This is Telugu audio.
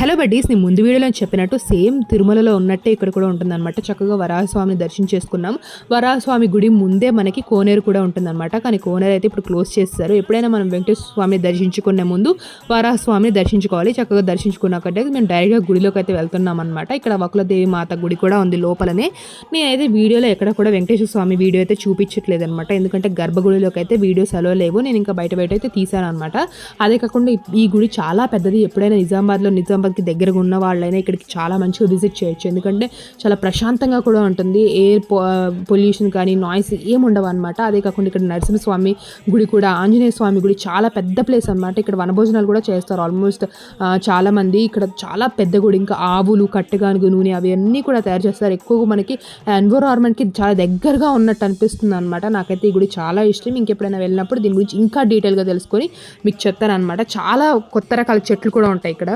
హలో బడ్డీస్, నేను ముందు వీడియోలో చెప్పినట్టు సేమ్ తిరుమలలో ఉన్నట్టే ఇక్కడ కూడా ఉంటుందన్నమాట. చక్కగా వరాహస్వామిని దర్శనం చేసుకున్నాం. వరాహస్వామి గుడి ముందే మనకి కోనేరు కూడా ఉంటుందన్నమాట. కానీ కోనేరు అయితే ఇప్పుడు క్లోజ్ చేస్తారు. ఎప్పుడైనా మనం వెంకటేశ్వర స్వామిని దర్శించుకునే ముందు వరాహస్వామిని దర్శించుకోవాలి. చక్కగా దర్శించుకున్నాకంటే మేము డైరెక్ట్గా గుడిలోకి అయితే వెళ్తున్నాం అనమాట. ఇక్కడ వకులదేవి మాత గుడి కూడా ఉంది లోపలనే. నేనైతే వీడియోలో ఎక్కడ కూడా వెంకటేశ్వర స్వామి వీడియో అయితే చూపించట్లేదు అనమాట. ఎందుకంటే గర్భగుడిలోకి అయితే వీడియోస్ అలో లేవు. నేను ఇంకా బయట అయితే తీసాను అనమాట. అదే కాకుండా ఈ గుడి చాలా పెద్దది. ఎప్పుడైనా నిజామాబాద్కి దగ్గరగా ఉన్న వాళ్ళైనా ఇక్కడికి చాలా మంచిగా విజిట్ చేయొచ్చు. ఎందుకంటే చాలా ప్రశాంతంగా కూడా ఉంటుంది. ఎయిర్ పొల్యూషన్ కానీ నాయిస్ ఏమి ఉండవు అనమాట. అదే కాకుండా ఇక్కడ నరసింహస్వామి గుడి కూడా, ఆంజనేయ స్వామి గుడి చాలా పెద్ద ప్లేస్ అనమాట. ఇక్కడ వనభోజనాలు కూడా చేస్తారు ఆల్మోస్ట్ చాలామంది. ఇక్కడ చాలా పెద్ద గుడి. ఇంకా ఆవులు, కట్టెగానుగు నూనె అవన్నీ కూడా తయారు చేస్తారు. ఎక్కువగా మనకి ఎన్విరాన్మెంట్కి చాలా దగ్గరగా ఉన్నట్టు అనిపిస్తుంది అనమాట. నాకైతే ఈ గుడి చాలా ఇష్టం. ఇంకెప్పుడైనా వెళ్ళినప్పుడు దీని గురించి ఇంకా డీటెయిల్గా తెలుసుకొని మీకు చెప్తాను అనమాట. చాలా కొత్త రకాల చెట్లు కూడా ఉంటాయి ఇక్కడ.